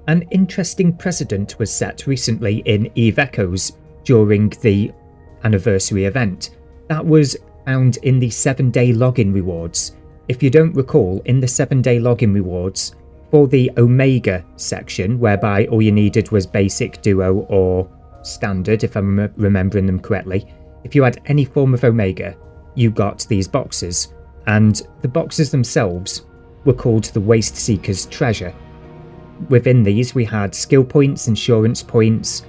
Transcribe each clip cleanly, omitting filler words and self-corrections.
An interesting precedent was set recently in EVE Echoes during the anniversary event. That was found in the 7-day login rewards. If you don't recall, in the 7-day login rewards, for the Omega section, whereby all you needed was basic, duo or standard, if I'm remembering them correctly, if you had any form of Omega, you got these boxes, and the boxes themselves were called the Waste Seeker's Treasure. Within these we had skill points, insurance points,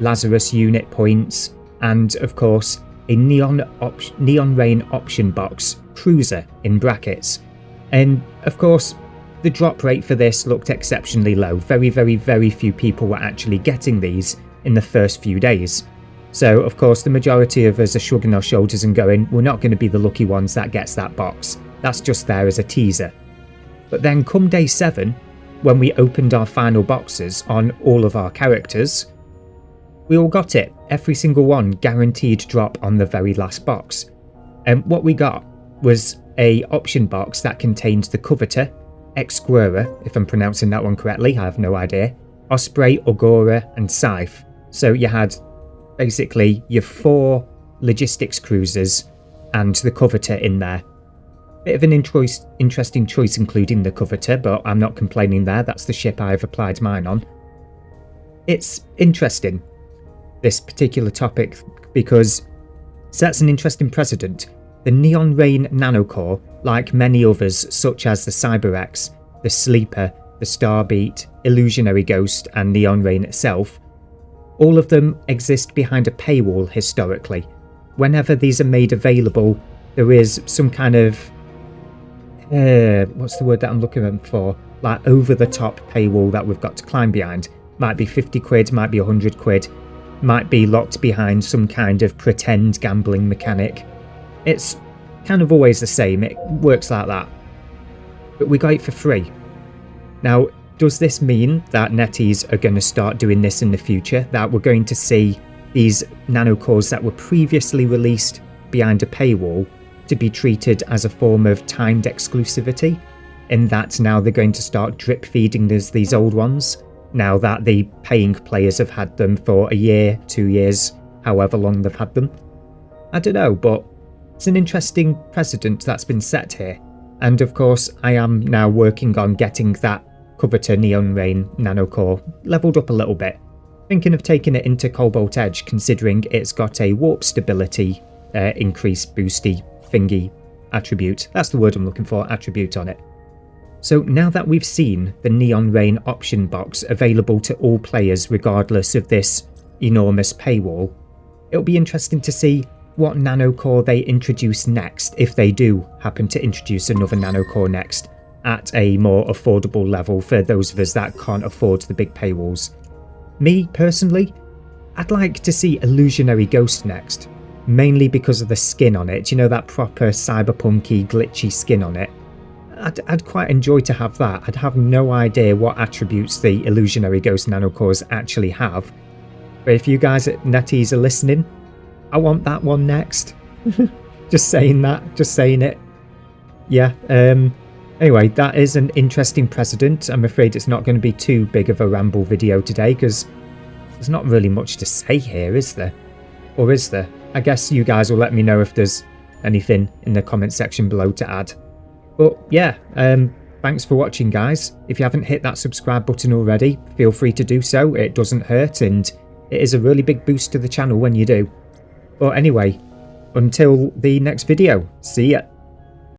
Lazarus unit points, and of course a Neon Rain option box cruiser in brackets. And of course the drop rate for this looked exceptionally low. Very few people were actually getting these in the first few days. So of course the majority of us are shrugging our shoulders and going, we're not going to be the lucky ones that gets that box. That's just there as a teaser. But then come day 7, when we opened our final boxes on all of our characters, we all got it. Every single one guaranteed drop on the very last box. And what we got was a option box that contained the Coveter, Exquera, if I'm pronouncing that one correctly, I have no idea, Osprey, Agora and Scythe. So you had basically your 4 logistics cruisers and the Coveter in there. Bit of an interesting choice including the Coveter, but I'm not complaining there, that's the ship I've applied mine on. It's interesting, this particular topic, because it sets an interesting precedent. The Neon Rain Nanocore, like many others such as the CyberX, the Sleeper, the Starbeat, Illusionary Ghost and Neon Rain itself, all of them exist behind a paywall historically. Whenever these are made available, there is some kind of what's the word that I'm looking for? Like over-the-top paywall that we've got to climb behind. Might be 50 quid, might be 100 quid, might be locked behind some kind of pretend gambling mechanic. It's kind of always the same, it works like that. But we got it for free. Now, does this mean that NetEase are going to start doing this in the future? That we're going to see these nanocores that were previously released behind a paywall to be treated as a form of timed exclusivity, in that now they're going to start drip feeding these old ones, now that the paying players have had them for a year, 2 years, however long they've had them? I don't know, but it's an interesting precedent that's been set here, and of course I am now working on getting that Coveter Neon Rain Nanocore leveled up a little bit, thinking of taking it into Cobalt Edge considering it's got a warp stability increase boosty thingy attribute. That's the word I'm looking for, attribute on it. So now that we've seen the Neon Rain option box available to all players regardless of this enormous paywall, it'll be interesting to see what nanocore they introduce next, if they do happen to introduce another nanocore next at a more affordable level for those of us that can't afford the big paywalls. Me personally, I'd like to see Illusionary Ghost next, mainly because of the skin on it. You know, that proper cyberpunky glitchy skin on it. I'd quite enjoy to have that. I'd have no idea what attributes the Illusionary Ghost nanocores actually have, but if you guys at NetEase are listening, I want that one next. Just saying that, just saying it. Yeah, anyway, that is an interesting precedent. I'm afraid it's not going to be too big of a ramble video today because there's not really much to say here, is there? Or is there? I guess you guys will let me know if there's anything in the comment section below to add. But yeah, thanks for watching, guys. If you haven't hit that subscribe button already, feel free to do so. It doesn't hurt and it is a really big boost to the channel when you do. But anyway, until the next video, see ya.